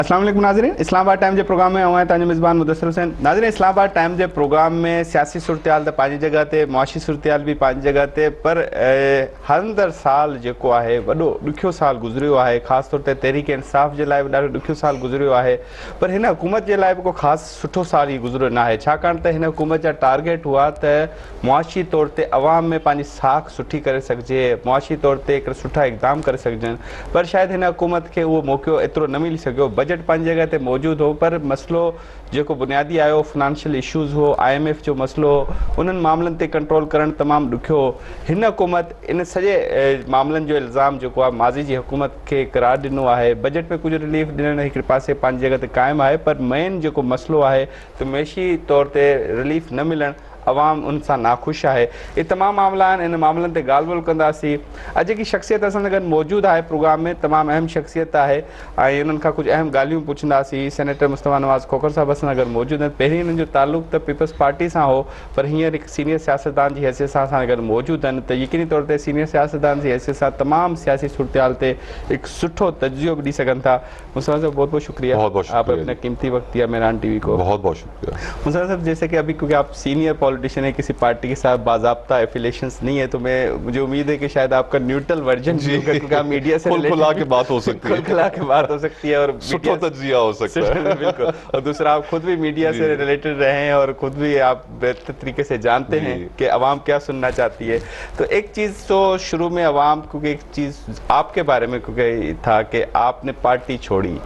अस्सलाम वालेकुम नाज़रीन, इस्लामाबाद टाइम जे प्रोग्राम में आऊं तव्हांजो मेज़बान मुदस्सिर हुसैन। नाज़रीन, इस्लामाबाद टाइम जे प्रोग्राम में सियासी सूरत हाल तो पंहिंजी जगह ते, मुआशी सूरत हाल भी पंहिंजी जगह ते, पर हर साल जेको आहे वॾो ॾुखियो साल गुज़रियो आहे। ख़ासि तौर ते तहरीक इंसाफ़ जे लाइ बि ॾाढो ॾुखियो साल गुज़रियो आहे, पर हिन हुकूमत जे लाइ बि को ख़ासि सुठो साल ई गुज़रियो न आहे, छाकाणि त हिन हुकूमत जा टारगेट हुआ त मुआशी तौर ते अवाम में पंहिंजी साख सुठी करे सघिजे, मुआशी तौर ते हिकिड़ा सुठा इक़दाम करे सघिजनि, पर शायदि हिन हुकूमत खे उहो मौक़ो एतिरो न मिली सघियो। बजट पंहिंजी जॻह ते मौजूदु हो, पर मसइलो जेको बुनियादी आयो फाइनेंशियल इशूज़ हो, IMF जो मसइलो हो, उन्हनि मामलनि ते कंट्रोल करणु तमामु ॾुखियो हो। हिन हुकूमत इन सॼे मामलनि जो इल्ज़ाम जेको आहे माज़ी जी हुकूमत खे करार ॾिनो आहे। बजट में कुझु रिलीफ ॾियणु हिकिड़े पासे पंहिंजी जॻह ते क़ाइमु आहे, पर मेन जेको मसइलो आहे त मैशी तौर ते रिलीफ न मिलणु, अवाम उन सां नाख़ुशि आहे। ये तमामु मामला आहिनि, इन मामलनि ते ॻाल्हि ॿोल कंदासीं। अॼु जेकी शख़्सियत असां सां गॾु मौजूदु आहे प्रोग्राम में, तमामु अहम शख़्सियत आहे ऐं उन्हनि खां कुझु अहम ॻाल्हियूं पुछंदासीं। सेनेटर मुस्तफ़ा नवाज़ खोखर साहिब असां सां गॾु मौजूदु आहिनि। पहिरीं हिननि जो तालुक़ु त पीपल्स पार्टी सां हो, पर हींअर हिकु सीनियर सियासतदान जी हैसियत सां असां सां गॾु मौजूदु आहिनि। त यकीनी तौर ते सीनियर सियासतदान जी हैसियत सां तमामु सियासी सूरत हाल ते हिकु सुठो तजियो बि ॾेई सघनि था। मुस्तफ़ा साहब बहुत बहुत शुक्रिया, आप अपना कीमती वक्त दिया मेहरान टीवी को। बहुत बहुत शुक्रिया। मुस्तफ़ा साहब, जैसे कि अभी क्योंकि आप सीनियर पॉलिटिशियन है, किसी पार्टी के साथ बाज़ाब्ता एफिलिएशंस नहीं है, तो मुझे उम्मीद है कि शायद आपका न्यूट्रल वर्जन भी होगा, क्योंकि आप मीडिया से खुला के बात हो सकती है, खुला के बात हो सकती है और तजिया हो सकता है। बिल्कुल। और दूसरा, आप खुद भी मीडिया से रिलेटेड रहे हैं और खुद भी आप बेहतर तरीके से जानते हैं कि अवाम क्या सुनना चाहती है। तो एक चीज़ तो शुरू में अवाम, क्योंकि एक चीज़ आपके बारे में क्योंकि था कि आपने पार्टी छोड़ी,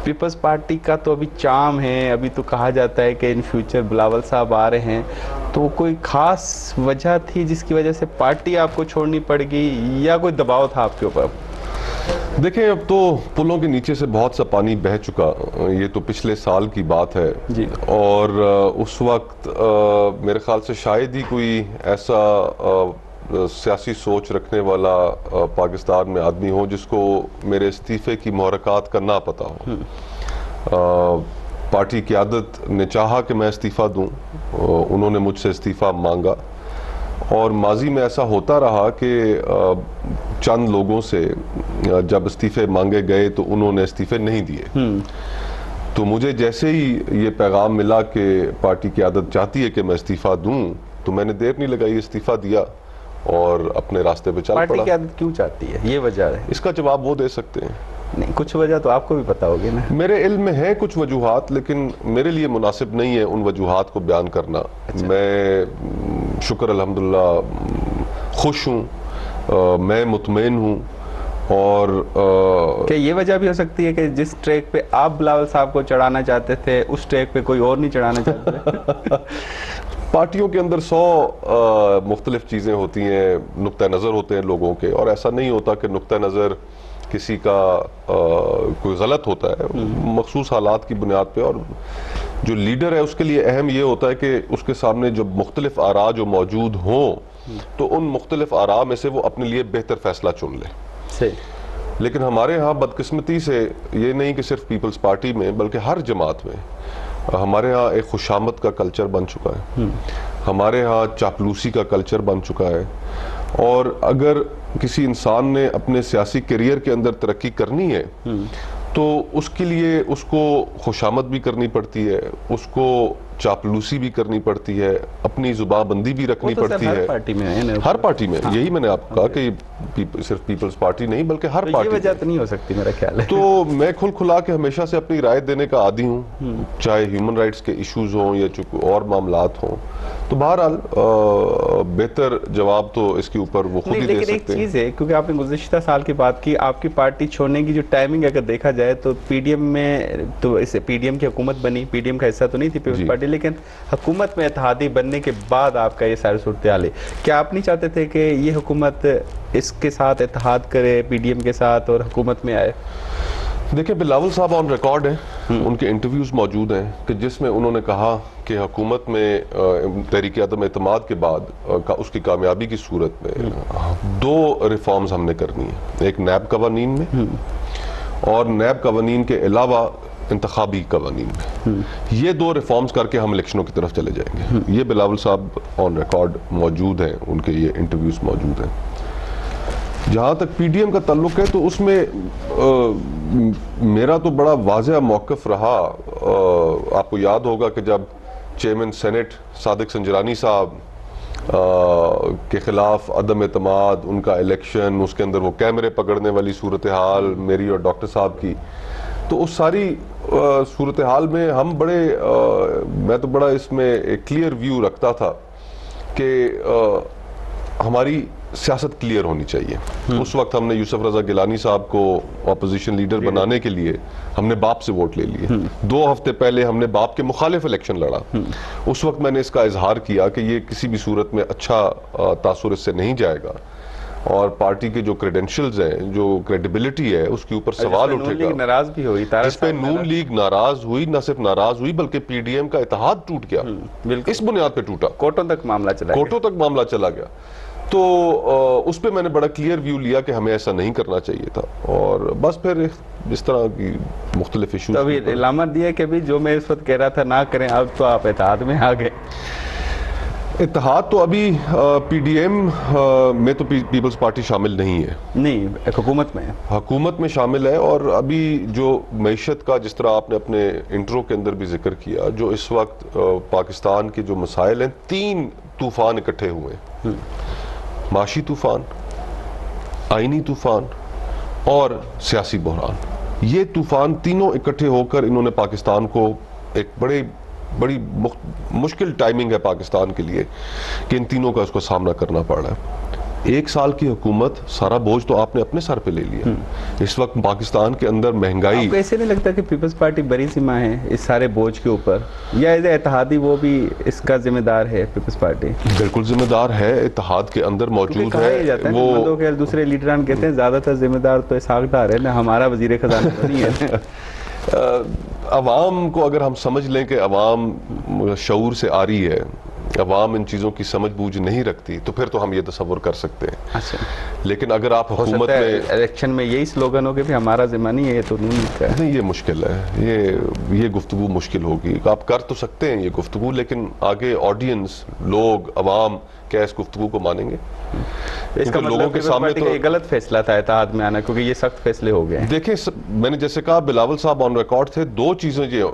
पीपल्स पार्टी का तो अभी चाम है, अभी तो कहा जाता है कि इन फ्यूचर बिलावल साहब आ रहे हैं, तो कोई ख़ास वजह थी जिसकी वजह से पार्टी आपको छोड़नी पड़ गई या कोई दबाव था आपके ऊपर? देखिए, अब तो पुलों के नीचे से बहुत सा पानी बह चुका, ये तो पिछले साल की बात है जी। और उस वक्त मेरे ख्याल से शायद ही कोई ऐसा सियासी सोच रखने वाला पाकिस्तान में आदमी हो जिसको मेरे इस्तीफे की मुहरकात का ना पता हो। पार्टी क़यादत ने चाहा कि मैं इस्तीफ़ा दूं, उन्होंने मुझसे इस्तीफ़ा मांगा और माजी में ऐसा होता रहा कि चंद लोगों से जब इस्तीफ़े मांगे गए तो उन्होंने इस्तीफ़े नहीं दिए। तो मुझे जैसे ही ये पैगाम मिला कि पार्टी क़यादत चाहती है कि मैं इस्तीफ़ा दूं, तो मैंने देर नहीं लगाई, इस्तीफ़ा दिया और अपने रास्ते पे चल पड़ा। पार्टी क़यादत क्यों चाहती है, ये वजह है? इसका जवाब वो दे सकते हैं। नहीं, कुछ वजह तो आपको भी पता होगी ना। मेरे इल्म में है कुछ वजूहात, लेकिन मेरे लिए मुनासिब नहीं है उन वजूहात को बयान करना। अच्छा। मैं शुक्र अल्हम्दुलिल्लाह खुश हूँ, मैं मुतमईन हूँ और क्या ये वजह भी हो सकती है कि जिस ट्रैक पे आप बिलावल साहब को चढ़ाना चाहते थे, उस ट्रैक पे कोई और नहीं चढ़ाना चाहते? पार्टियों के अंदर 100 मुख्तलिफ चीज़ें होती हैं, नुक्ता नज़र होते हैं लोगों के, और ऐसा नहीं होता कि नुक्ता नज़र किसी का कोई गलत होता है, मखसूस हालात की बुनियाद पे। और जो लीडर है उसके लिए अहम ये होता है कि उसके सामने जो मुख्तलिफ आरा जो मौजूद हों, तो उन मुख्तलिफ आरा में से वो अपने लिए बेहतर फैसला चुन ले। सही। लेकिन हमारे यहाँ बदकिस्मती से ये नहीं कि सिर्फ पीपल्स पार्टी में बल्कि हर जमात में हमारे यहाँ एक खुशामद का कल्चर बन चुका है, हमारे यहाँ चापलूसी का कल्चर बन चुका है। और अगर किसी इंसान ने अपने सियासी करियर के अंदर तरक्की करनी है तो उसके लिए उसको खुशामद भी करनी पड़ती है, उसको चापलूसी भी करनी पड़ती है, अपनी जुबानबंदी भी रखनी पड़ती है। हर पार्टी में है, हर पार्टी में। हाँ। यही मैंने आपको कहा कि सिर्फ पीपल्स पार्टी नहीं बल्कि हर पार्टी। ये वजह तो नहीं हो सकती मेरा ख्याल है। तो मैं खुल खुला के हमेशा से अपनी राय देने का आदी हूँ, चाहे ह्यूमन राइट्स के इश्यूज हों या और मामलात हों। तो बहरहाल बेहतर जवाब तो इसके ऊपर वो खुद ही दे सकते हैं। एक चीज़ है, क्योंकि आपने गुज़िश्ता साल की बात की, आपकी पार्टी छोड़ने की जो टाइमिंग अगर देखा जाए तो पीडीएम में, तो इसे पीडीएम की हुकूमत बनी, पीडीएम का हिस्सा तो नहीं थी पीपल्स पार्टी, लेकिन हुकूमत में इत्तेहादी बनने के बाद आपका ये सारी सूरत हाल है। क्या आप नहीं चाहते थे कि ये हुकूमत इसके साथ इत्तेहाद करे, पीडीएम के साथ, और हुकूमत में आए? देखिए, बिलावल साहब ऑन रिकॉर्ड हैं, उनके इंटरव्यूज़ मौजूद हैं कि जिसमें उन्होंने कहा कि हुकूमत में तहरीक अदम एतमाद के बाद उसकी कामयाबी की सूरत में 2 रिफॉर्म्स हमने करनी है, एक नैब कवानीन में और नैब कवानीन के अलावा इंतखाबी कवानीन में। ये 2 रिफॉर्म्स करके हम इलेक्शनों की तरफ चले जाएंगे। ये बिलावल साहब ऑन रिकॉर्ड मौजूद हैं, उनके ये इंटरव्यूज़ मौजूद हैं। जहाँ तक पीडीएम का ताल्लुक है तो उसमें मेरा तो बड़ा वाज़ेह मौक़िफ़ रहा। आपको याद होगा कि जब चेयरमैन सेनेट सादिक संजरानी साहब के ख़िलाफ़ अदम एतमाद, उनका इलेक्शन, उसके अंदर वो कैमरे पकड़ने वाली सूरत हाल मेरी और डॉक्टर साहब की, तो उस सारी सूरत हाल में हम बड़े मैं तो बड़ा इसमें एक क्लियर व्यू रखता था कि हमारी सियासत क्लियर होनी चाहिए। उस वक्त हमने यूसुफ रजा गिलानी साहब को अपोजिशन लीडर बनाने के लिए हमने बाप से वोट ले लिए। 2 हफ्ते पहले हमने बाप के मुखालिफ इलेक्शन लड़ा। उस वक्त मैंने इसका इजहार किया कि ये किसी भी सूरत में अच्छा तासुर इससे नहीं जाएगा और पार्टी के जो क्रेडेंशियल्स हैं, जो क्रेडिबिलिटी है, उसके ऊपर सवाल उठेगा। नाराज भी हुई, इस पे नून लीग नाराज हुई, न सिर्फ नाराज हुई बल्कि पीडीएम का इत्तेहाद टूट गया। इस बुनियाद पे टूटा, कोर्टों तक मामला चला गया। तो उस पर मैंने बड़ा क्लियर व्यू लिया कि हमें ऐसा नहीं करना चाहिए था, और बस फिर इस तरह की मुख्तलिफ इशूज। तो अभी इलामत दिया कि भी जो मैं इस वक्त कह रहा था ना करें, अब तो आप इत्तेहाद में आ गए। इत्तेहाद तो अभी पीडीएम में तो पीपल्स पार्टी शामिल नहीं है, नहीं हुकूमत में, हुकूमत में शामिल है। और अभी जो मईशत का, जिस तरह आपने अपने इंट्रो के अंदर भी जिक्र किया, जो इस वक्त पाकिस्तान के जो मसाइल हैं, 3 तूफान इकट्ठे हुए हैं। माशी तूफान, आईनी तूफान और सियासी बहरान। ये तूफान तीनों इकट्ठे होकर इन्होंने पाकिस्तान को एक बड़ी मुश्किल टाइमिंग है पाकिस्तान के लिए कि इन तीनों का उसको सामना करना पड़ रहा है। 1 साल की हुकूमत, सारा बोझ तो आपने अपने सर पे ले लिया। इस वक्त पाकिस्तान के अंदर महंगाई, आपको ऐसे नहीं लगता कि पीपल्स पार्टी बड़ी सीमा है इस सारे बोझ के ऊपर, या एज इत्तेहादी वो भी इसका जिम्मेदार है? पीपल्स पार्टी बिल्कुल जिम्मेदार है, इत्तेहाद के अंदर मौजूद है। वो दूसरे लीडरान कहते हैं ज्यादातर जिम्मेदार तो इसहाक डार है ना, हमारा वजीर खजाना तो नहीं है। अवाम को अगर हम समझ लें कि अवाम शऊर से आ रही है, अवाम इन चीज़ों की समझ बूझ नहीं रखती, तो फिर तो हम ये तसव्वुर कर सकते हैं। अच्छा, लेकिन अगर आप हुकूमत में इलेक्शन में यही स्लोगन हो कि भी हमारा जिम्मा नहीं है, ये तो नहीं, ये मुश्किल है। ये गुफ्तगू मुश्किल होगी। आप कर तो सकते हैं ये गुफ्तगू, लेकिन आगे ऑडियंस, लोग, अवाम क्या इस गुफ्तगू को मानेंगे? इसका मतलब लोगों के सामने तो ये गलत फैसला था इत्तेहाद में आना, क्योंकि ये सख्त फैसले हो गए। देखिए, मैंने जैसे कहा, बिलावल साहब ऑन रिकॉर्ड थे, 2 चीजें जो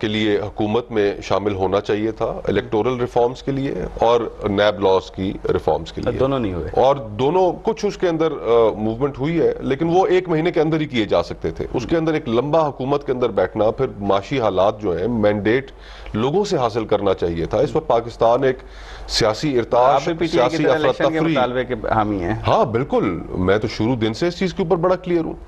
के लिए हुकूमत में शामिल होना चाहिए था, इलेक्टोरल रिफॉर्म्स के लिए और नैब लॉज की रिफॉर्म्स के लिए। दोनों नहीं हुए, और दोनों कुछ उसके अंदर मूवमेंट हुई है, लेकिन वो 1 महीने के अंदर ही किए जा सकते थे। उसके अंदर एक लंबा हुकूमत के अंदर बैठना, फिर माशी हालात जो है, मैंडेट लोगों से हासिल करना चाहिए था। इस वक्त पाकिस्तान एक सियासी इरताश, सियासी मुतालबे के हामी हैं। हाँ बिल्कुल, मैं तो शुरू दिन से इस चीज के ऊपर बड़ा क्लियर हूँ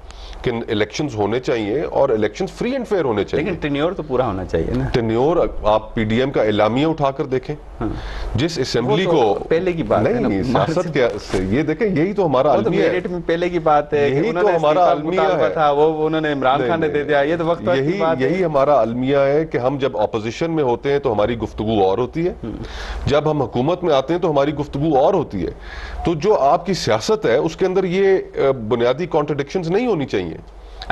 कि इलेक्शंस होने चाहिए और इलेक्शंस फ्री एंड फेयर होने चाहिए। लेकिन टेन्योर तो पूरा होना चाहिए ना। टेन्योर आप पीडीएम का एलामिया उठाकर देखें। हाँ। जिस असेंबली को पहले की बात नहीं, सियासत क्या, ये देखें, यही तो हमारा अलमिया है। में पहले की बात है, यही तो हमारा अलमिया है। वो उन्होंने इमरान खान ने दे दिया, ये तो वक्त यही हमारा अलमिया है कि हम जब ऑपोजिशन में होते हैं तो हमारी गुफ्तगू और होती है, जब हम हुकूमत में आते हैं तो हमारी गुफ्तगू और होती है। तो जो आपकी सियासत है उसके अंदर ये बुनियादी कॉन्ट्रडिक्शंस नहीं होनी चाहिए।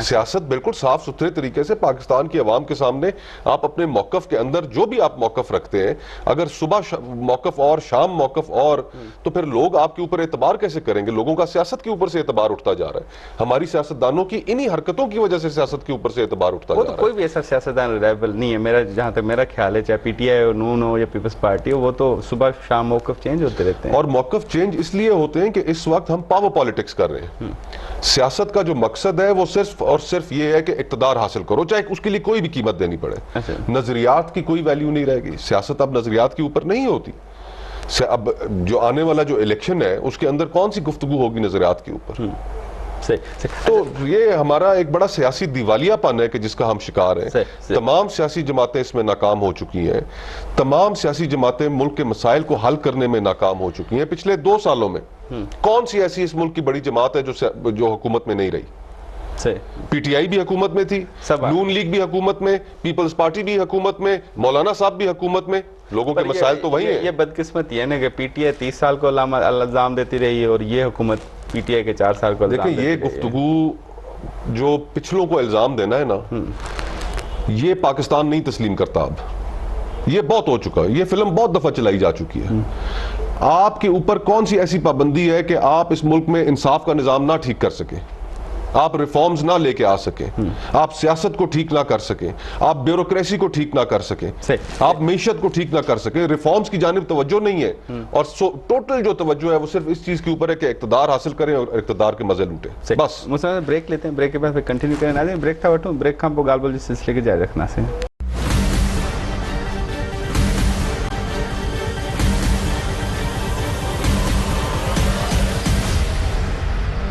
सियासत बिल्कुल साफ सुथरे तरीके से पाकिस्तान की आवाम के सामने आप अपने मौकफ के अंदर जो भी आप मौकफ रखते हैं, अगर सुबह मौकफ और शाम मौकफ और, तो फिर लोग आपके ऊपर एतबार कैसे करेंगे? लोगों का सियासत के ऊपर से एतबार उठता जा रहा है। हमारी सियासतदानों की इन्हीं हरकतों की वजह से सियासत के ऊपर से एतबार उठता जा रहा है। कोई भी ऐसा सियासतदान रिलायबल नहीं है मेरा, जहां तक मेरा ख्याल है, चाहे पीटीआई हो, नून हो या पीपल्स पार्टी हो, वो तो सुबह शाम मौकफ चेंज होते रहते हैं। और मौकफ चेंज इसलिए होते हैं कि इस वक्त हम पावर पॉलिटिक्स कर रहे हैं। सियासत का जो मकसद है वो सिर्फ और सिर्फ ये है कि इक़्तिदार हासिल करो, चाहे उसके लिए कोई भी कीमत देनी पड़े। नजरियात की कोई वैल्यू नहीं रहेगी। सियासत अब नजरियात के ऊपर नहीं होती। अब जो आने वाला जो इलेक्शन है उसके अंदर कौन सी गुफ्तगू होगी नजरियात के ऊपर? तो ये हमारा एक बड़ा सियासी दिवालियापन है कि जिसका हम शिकार हैं। तमाम सियासी जमातें इसमें नाकाम हो चुकी हैं। तमाम सियासी जमातें मुल्क के मसाइल को हल करने में नाकाम हो चुकी हैं। पिछले 2 सालों में कौन सी ऐसी इस मुल्क की बड़ी जमात है जो हुकूमत में नहीं रही? पीटीआई भी हुकूमत में थी, नून लीग भी हुकूमत में, पीपल्स पार्टी भी हुकूमत में, मौलाना साहब भी हुकूमत में। लोगों के मसाइल तो वही है। ये बदकिस्मती है ना कि पीटीआई 30 साल को इल्जाम देती रही और ये हुकूमत पीटीआई के 4 साल को। देखिए, ये गुफ्तगू जो पिछलों को इल्जाम देना है ना, ये पाकिस्तान नहीं तस्लीम करता। अब ये बहुत हो चुका है। ये फिल्म बहुत दफा चलाई जा चुकी है। आपके ऊपर कौन सी ऐसी पाबंदी है कि आप इस मुल्क में इंसाफ का निजाम ना ठीक कर सके? आप रिफॉर्म्स ना लेके आ सके, आप सियासत को ठीक ना कर सके, आप ब्यूरोक्रेसी को ठीक ना कर सके, आप मीशत को ठीक ना कर सके, रिफॉर्म्स की जानिब तवज्जो नहीं है, और टोटल जो तवज्जो है वो सिर्फ इस चीज के ऊपर है कि इक़्तिदार हासिल करें और इक़्तिदार के मजे लूटें। बस ब्रेक लेते हैं, ब्रेक के बाद फिर कंटिन्यू करें। नाज़रीन ब्रेक था वठूं, ब्रेक खां पोइ ॻाल्हि ॿोल जे सिलसिले खे जारी रखंदासीं।